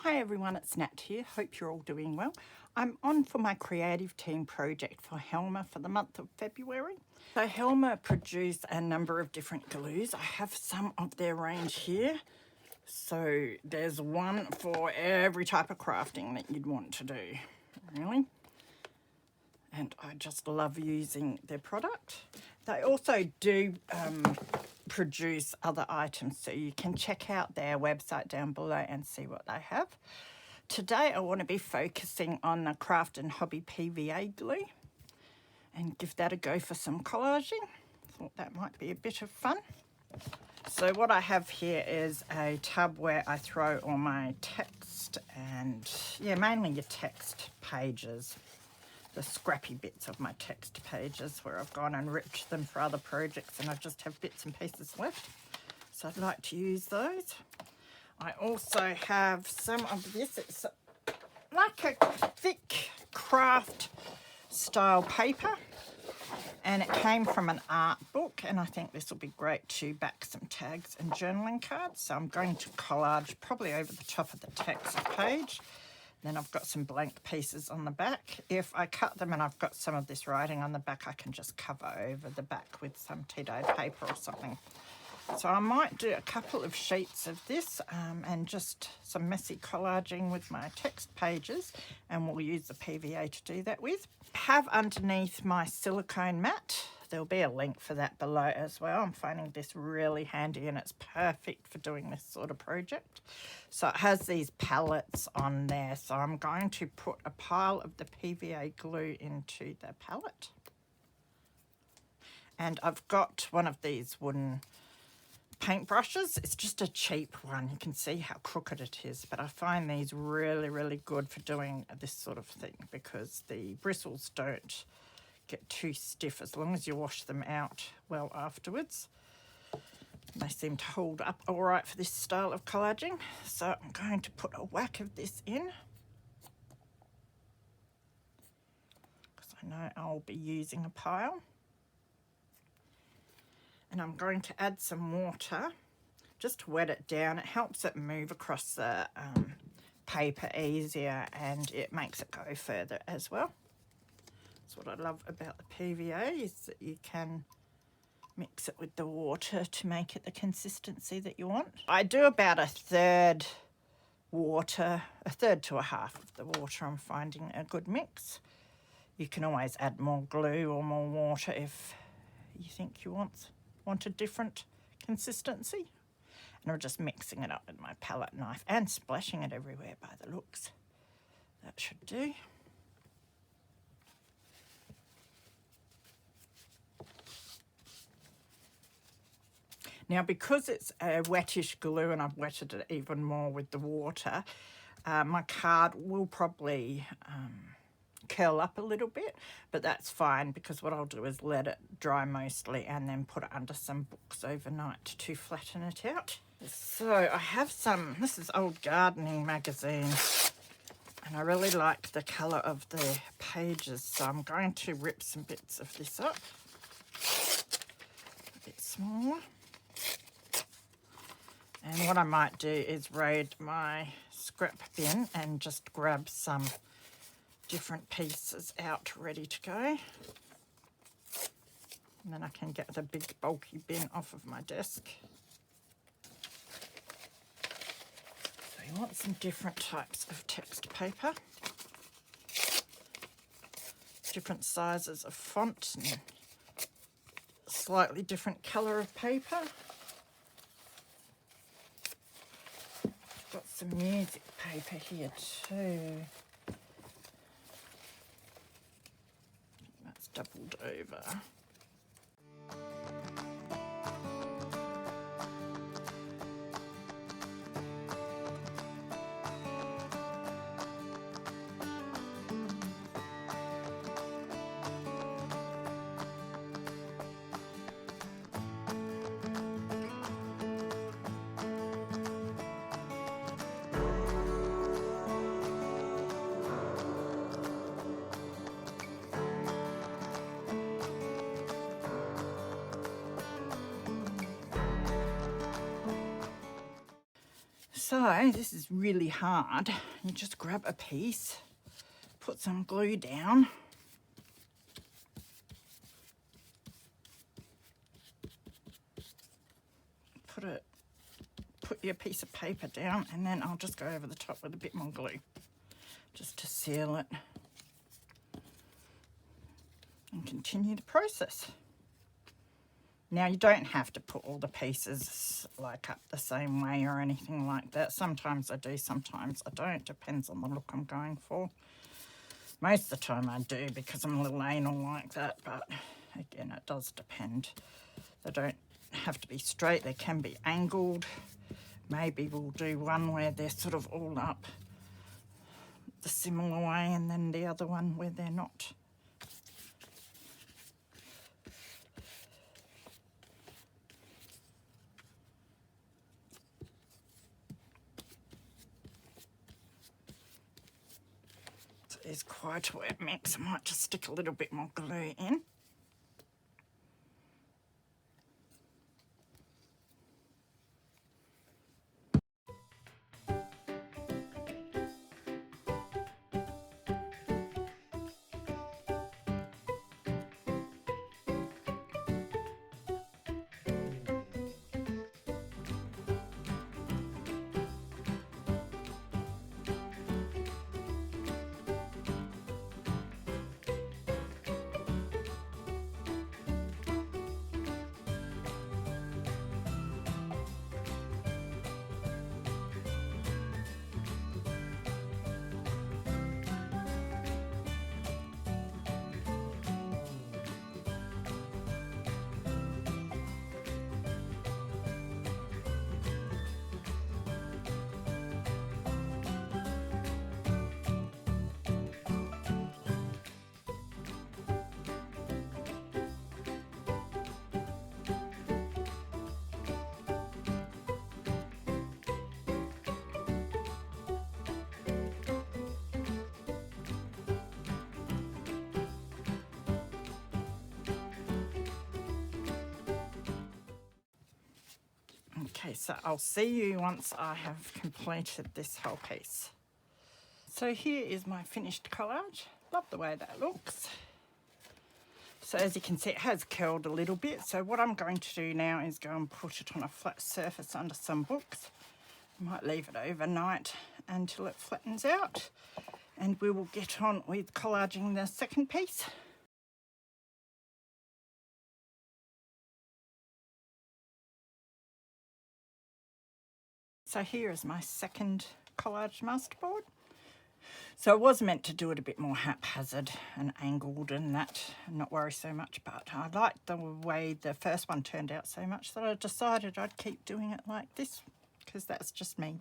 Hi everyone, it's Nat here. Hope you're all doing well. I'm on for my creative team project for Helmar for the month of February. So Helmar produce a number of different glues. I have some of their range here. So there's one for every type of crafting that you'd want to do, really. And I just love using their product. They also do produce other items, so you can check out their website down below and see what they have. Today I want to be focusing on the Craft and Hobby PVA glue and give that a go for some collaging. Thought that might be a bit of fun. So what I have here is a tub where I throw all my text and, yeah, mainly your text pages, the scrappy bits of my text pages where I've gone and ripped them for other projects and I just have bits and pieces left. So I'd like to use those. I also have some of this. It's like a thick craft style paper and it came from an art book, and I think this will be great to back some tags and journaling cards. So I'm going to collage probably over the top of the text page. Then I've got some blank pieces on the back. If I cut them and I've got some of this writing on the back, I can just cover over the back with some tea-dyed paper or something. So I might do a couple of sheets of this and just some messy collaging with my text pages, and we'll use the PVA to do that with. I have underneath my silicone mat. There'll be a link for that below as well. I'm finding this really handy and it's perfect for doing this sort of project. So it has these pallets on there. So I'm going to put a pile of the PVA glue into the pallet. And I've got one of these wooden paintbrushes. It's just a cheap one. You can see how crooked it is, but I find these really, really good for doing this sort of thing because the bristles don't get too stiff as long as you wash them out well afterwards. They seem to hold up all right for this style of collaging. So I'm going to put a whack of this in because I know I'll be using a pile. And I'm going to add some water just to wet it down. It helps it move across the paper easier and it makes it go further as well. That's what I love about the PVA, is that you can mix it with the water to make it the consistency that you want. I do about a third water, a third to a half of the water. I'm finding a good mix. You can always add more glue or more water if you think you want a different consistency. And I'm just mixing it up with my palette knife and splashing it everywhere by the looks. That should do. Now, because it's a wettish glue and I've wetted it even more with the water, my card will probably curl up a little bit, but that's fine because what I'll do is let it dry mostly and then put it under some books overnight to flatten it out. So I have some, this is old gardening magazine, and I really like the colour of the pages, so I'm going to rip some bits of this up, a bit smaller. And what I might do is raid my scrap bin and just grab some different pieces out ready to go. And then I can get the big bulky bin off of my desk. So you want some different types of text paper, different sizes of font and slightly different colour of paper. Got some music paper here too. That's doubled over. So this is really hard. You just grab a piece, put some glue down, put your piece of paper down, and then I'll just go over the top with a bit more glue just to seal it, and continue the process. Now you don't have to put all the pieces like up the same way or anything like that. Sometimes I do, sometimes I don't. Depends on the look I'm going for. Most of the time I do because I'm a little anal like that, but again, it does depend. They don't have to be straight, they can be angled. Maybe we'll do one where they're sort of all up the similar way, and then the other one where they're not. So there's quite a wet mix. I might just stick a little bit more glue in. Okay, so I'll see you once I have completed this whole piece. So here is my finished collage. Love the way that looks. So as you can see, it has curled a little bit. So what I'm going to do now is go and put it on a flat surface under some books. I might leave it overnight until it flattens out, and we will get on with collaging the second piece. So here is my second collage masterboard. So I was meant to do it a bit more haphazard and angled and that, and not worry so much, but I liked the way the first one turned out so much that I decided I'd keep doing it like this, because that's just me.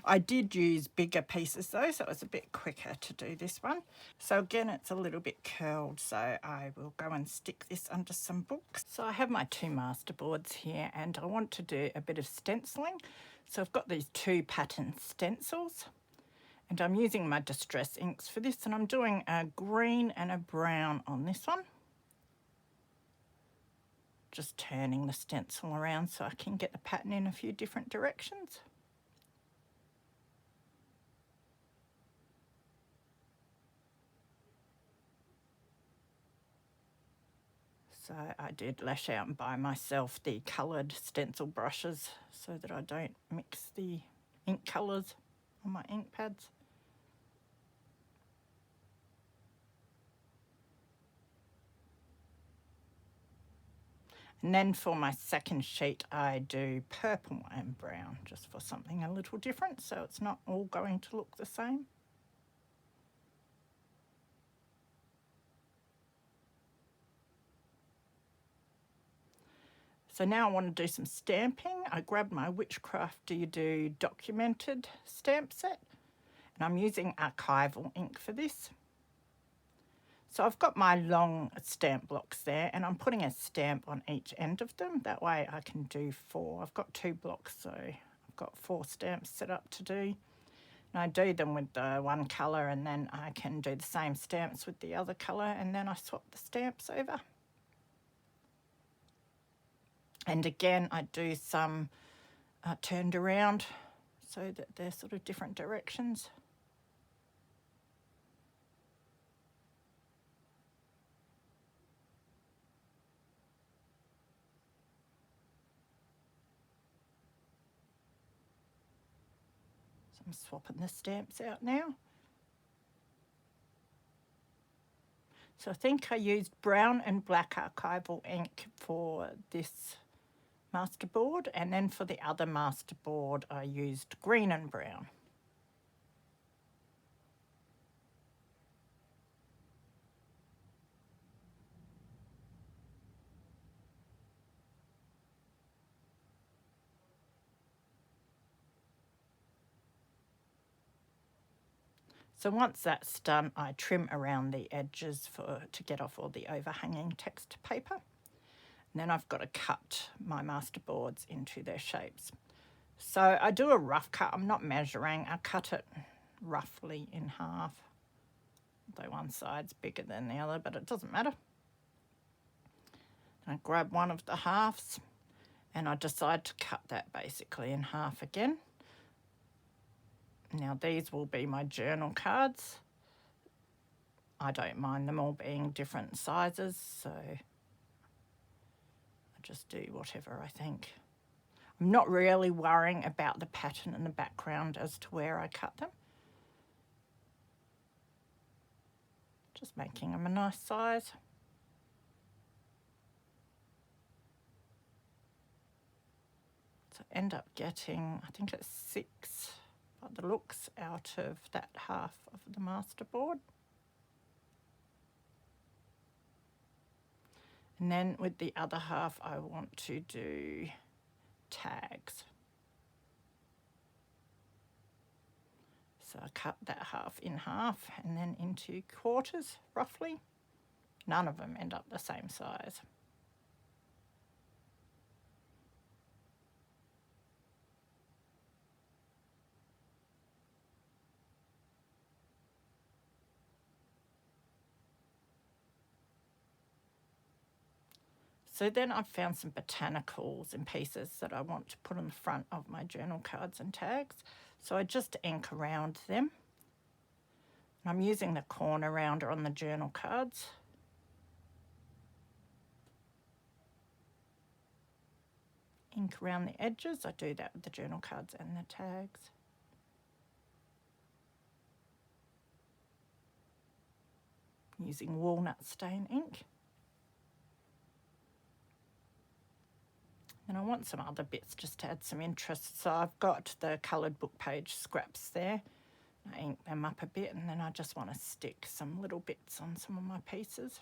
I did use bigger pieces though, so it was a bit quicker to do this one. So again, it's a little bit curled, so I will go and stick this under some books. So I have my two masterboards here, and I want to do a bit of stenciling. So I've got these two pattern stencils, and I'm using my distress inks for this, and I'm doing a green and a brown on this one. Just turning the stencil around so I can get the pattern in a few different directions. So I did lash out and buy myself the coloured stencil brushes so that I don't mix the ink colours on my ink pads. And then for my second sheet, I do purple and brown, just for something a little different, so it's not all going to look the same. So now I want to do some stamping. I grabbed my Witchcraft Do You Do documented stamp set, and I'm using archival ink for this. So I've got my long stamp blocks there, and I'm putting a stamp on each end of them. That way I can do 4. I've got 2 blocks, so I've got 4 stamps set up to do. And I do them with the one colour, and then I can do the same stamps with the other colour, and then I swap the stamps over. And again, I do some turned around so that they're sort of different directions. So I'm swapping the stamps out now. So I think I used brown and black archival ink for this masterboard, and then for the other masterboard I used green and brown. So once that's done, I trim around the edges to get off all the overhanging text paper. And then I've got to cut my masterboards into their shapes. So I do a rough cut. I'm not measuring. I cut it roughly in half. Although one side's bigger than the other, but it doesn't matter. I grab one of the halves and I decide to cut that basically in half again. Now these will be my journal cards. I don't mind them all being different sizes, so I just do whatever I think. I'm not really worrying about the pattern in the background as to where I cut them. Just making them a nice size. So I end up getting, I think it's 6 by the looks, out of that half of the masterboard. And then with the other half I want to do tags. So I cut that half in half and then into quarters roughly. None of them end up the same size. So then I've found some botanicals and pieces that I want to put on the front of my journal cards and tags. So I just ink around them. And I'm using the corner rounder on the journal cards. Ink around the edges. I do that with the journal cards and the tags. Using walnut stain ink. And I want some other bits just to add some interest. So I've got the coloured book page scraps there. I ink them up a bit and then I just want to stick some little bits on some of my pieces.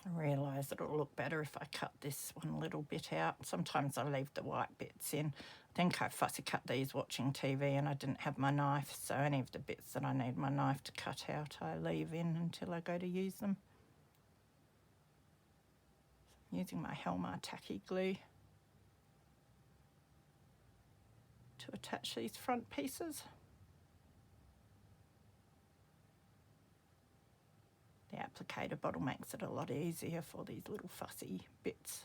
I realise it'll look better if I cut this one little bit out. Sometimes I leave the white bits in. I think I fussy cut these watching TV and I didn't have my knife, so any of the bits that I need my knife to cut out I leave in until I go to use them. So I'm using my Helmar tacky glue to attach these front pieces. The applicator bottle makes it a lot easier for these little fussy bits.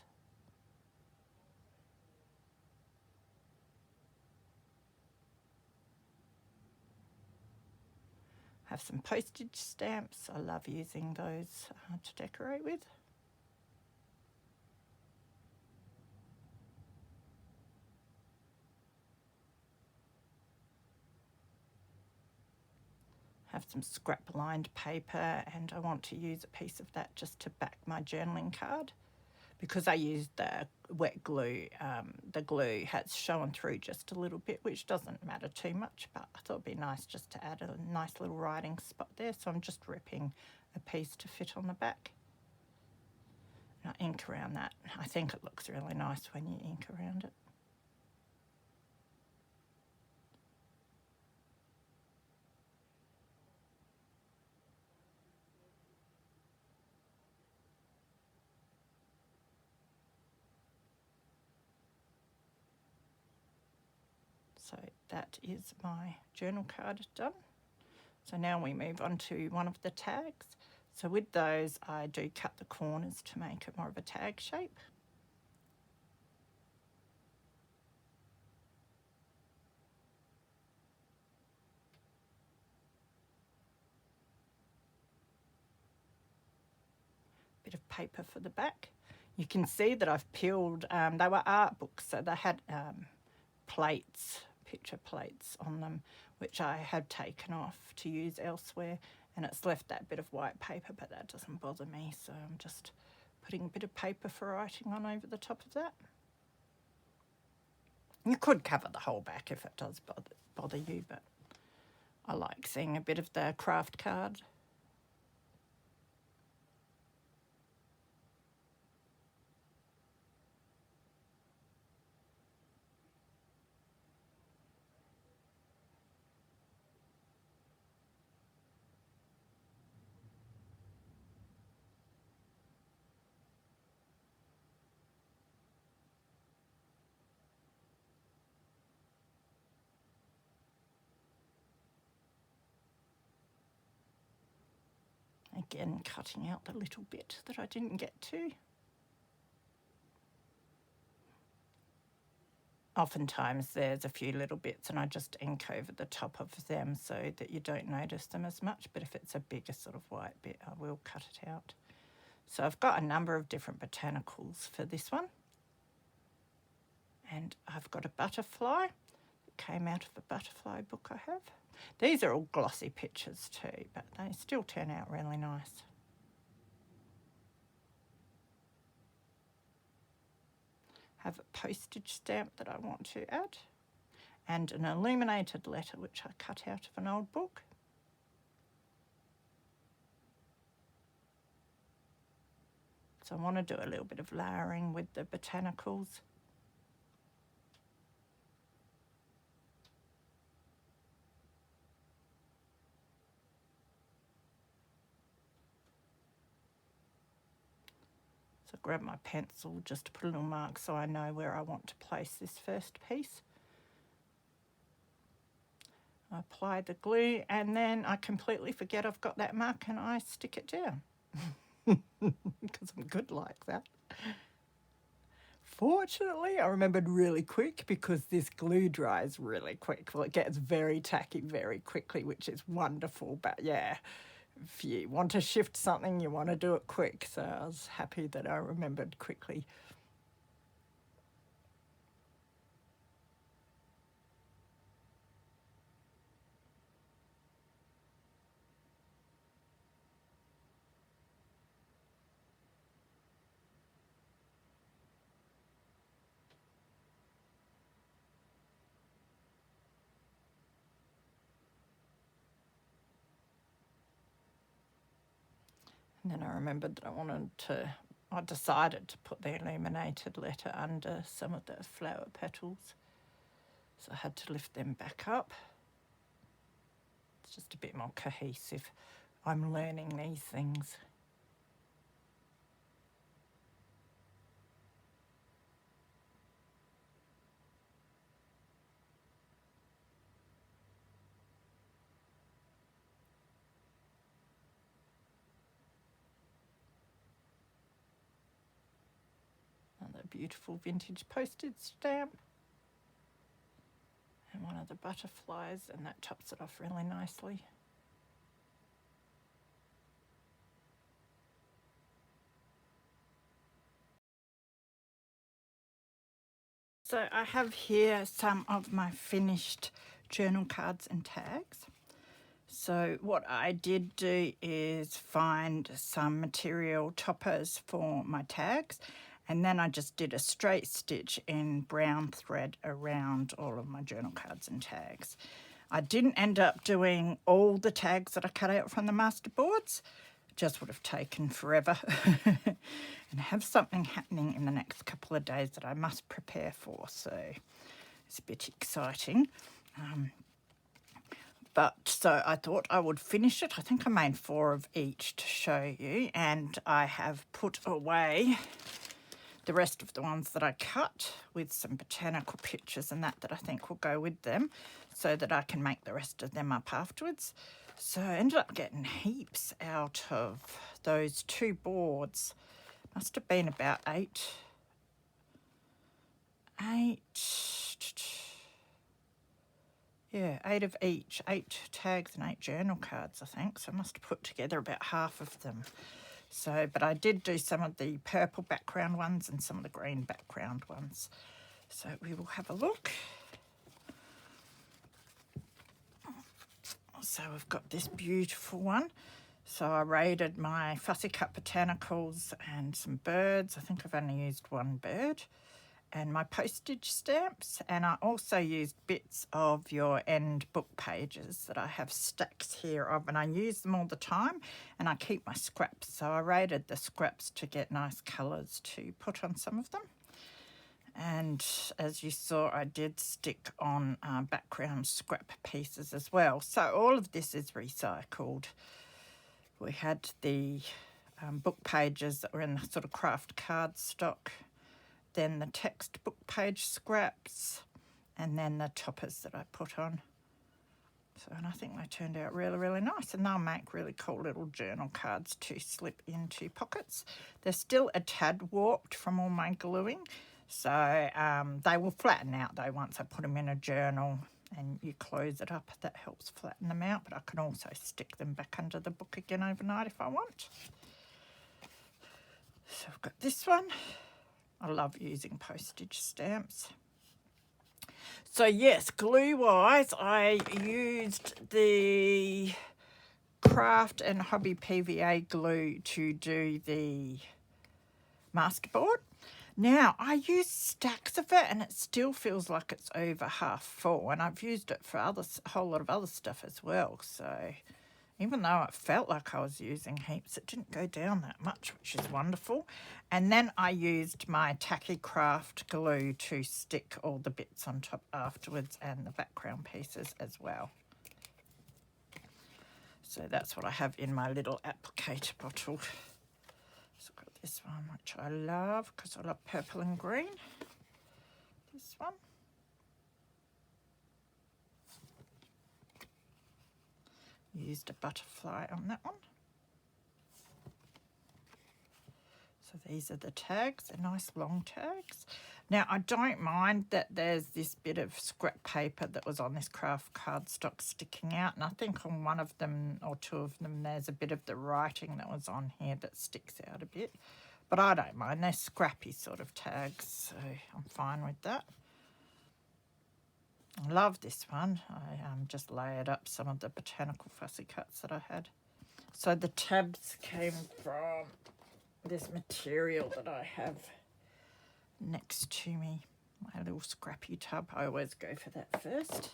I have some postage stamps. I love using those to decorate with. Have some scrap lined paper and I want to use a piece of that just to back my journaling card. Because I used the wet glue, the glue has shown through just a little bit, which doesn't matter too much, but I thought it'd be nice just to add a nice little writing spot there. So I'm just ripping a piece to fit on the back. And I ink around that. I think it looks really nice when you ink around it. that is my journal card done. So now we move on to one of the tags. So with those, I do cut the corners to make it more of a tag shape. Bit of paper for the back. You can see that I've peeled, they were art books, so they had plates, picture plates on them, which I had taken off to use elsewhere, and it's left that bit of white paper, but that doesn't bother me, so I'm just putting a bit of paper for writing on over the top of that. You could cover the whole back if it does bother you, but I like seeing a bit of the craft card. Again, cutting out the little bit that I didn't get to. Oftentimes there's a few little bits and I just ink over the top of them so that you don't notice them as much, but if it's a bigger sort of white bit, I will cut it out. So I've got a number of different botanicals for this one. And I've got a butterfly. It came out of a butterfly book I have. These are all glossy pictures too, but they still turn out really nice. Have a postage stamp that I want to add, and an illuminated letter which I cut out of an old book. So I want to do a little bit of layering with the botanicals. So grab my pencil just to put a little mark so I know where I want to place this first piece. I apply the glue and then I completely forget I've got that mark and I stick it down because I'm good like that. Fortunately, I remembered really quick because this glue dries really quick. Well, it gets very tacky very quickly, which is wonderful, but yeah. If you want to shift something, you want to do it quick. So I was happy that I remembered quickly. And then I remembered that I decided to put the illuminated letter under some of the flower petals. So I had to lift them back up. It's just a bit more cohesive. I'm learning these things. Another beautiful vintage postage stamp. And one of the butterflies, and that tops it off really nicely. So I have here some of my finished journal cards and tags. So what I did do is find some material toppers for my tags, and then I just did a straight stitch in brown thread around all of my journal cards and tags. I didn't end up doing all the tags that I cut out from the Masterboards. It just would have taken forever. And I have something happening in the next couple of days that I must prepare for, so it's a bit exciting. So I thought I would finish it. I think I made 4 of each to show you, and I have put away the rest of the ones that I cut with some botanical pictures and that I think will go with them, so that I can make the rest of them up afterwards. So I ended up getting heaps out of those 2 boards. Must have been about 8 of each, 8 tags and 8 journal cards, I think. So I must have put together about half of them. So, but I did do some of the purple background ones and some of the green background ones. So we will have a look. So we've got this beautiful one. So I raided my fussy cut botanicals and some birds. I think I've only used 1 bird. And my postage stamps, and I also used bits of your end book pages that I have stacks here of, and I use them all the time, and I keep my scraps. So I raided the scraps to get nice colours to put on some of them. And as you saw, I did stick on background scrap pieces as well. So all of this is recycled. We had the book pages that were in the sort of craft card stock, then the textbook page scraps, and then the toppers that I put on. So, and I think they turned out really, really nice, and they'll make really cool little journal cards to slip into pockets. They're still a tad warped from all my gluing, so they will flatten out though once I put them in a journal and you close it up. That helps flatten them out, but I can also stick them back under the book again overnight if I want. So I've got this one. I love using postage stamps. So yes, glue-wise, I used the Craft and Hobby PVA glue to do the Masterboard. Now, I use stacks of it and it still feels like it's over half full, and I've used it for a whole lot of other stuff as well. So even though it felt like I was using heaps, it didn't go down that much, which is wonderful. And then I used my tacky craft glue to stick all the bits on top afterwards and the background pieces as well. So that's what I have in my little applicator bottle. So I've got this one, which I love because I love purple and green. This one. Used a butterfly on that one. So these are the tags, they're nice long tags. Now I don't mind that there's this bit of scrap paper that was on this craft cardstock sticking out, and I think on one of them or 2 of them there's a bit of the writing that was on here that sticks out a bit. But I don't mind, they're scrappy sort of tags, so I'm fine with that. I love this one. I just layered up some of the botanical fussy cuts that I had. So the tabs came from this material that I have next to me, my little scrappy tub. I always go for that first.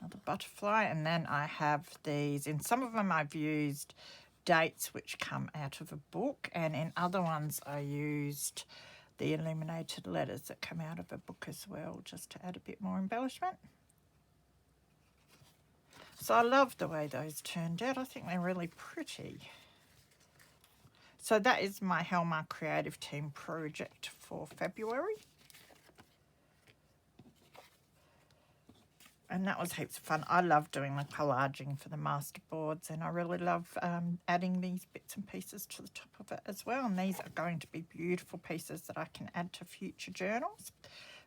Another butterfly, and then I have these. In some of them I've used dates which come out of a book, and in other ones I used the illuminated letters that come out of a book as well, just to add a bit more embellishment. So I love the way those turned out. I think they're really pretty. So that is my Helmar Creative Team project for February. And that was heaps of fun. I love doing the collaging for the Masterboards, and I really love adding these bits and pieces to the top of it as well. And these are going to be beautiful pieces that I can add to future journals.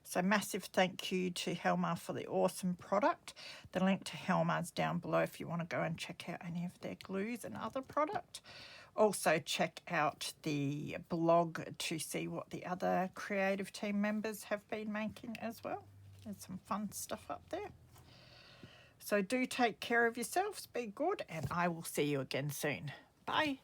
So massive thank you to Helmar for the awesome product. The link to Helmar's down below if you want to go and check out any of their glues and other product. Also check out the blog to see what the other creative team members have been making as well. There's some fun stuff up there. So do take care of yourselves, be good, and I will see you again soon. Bye.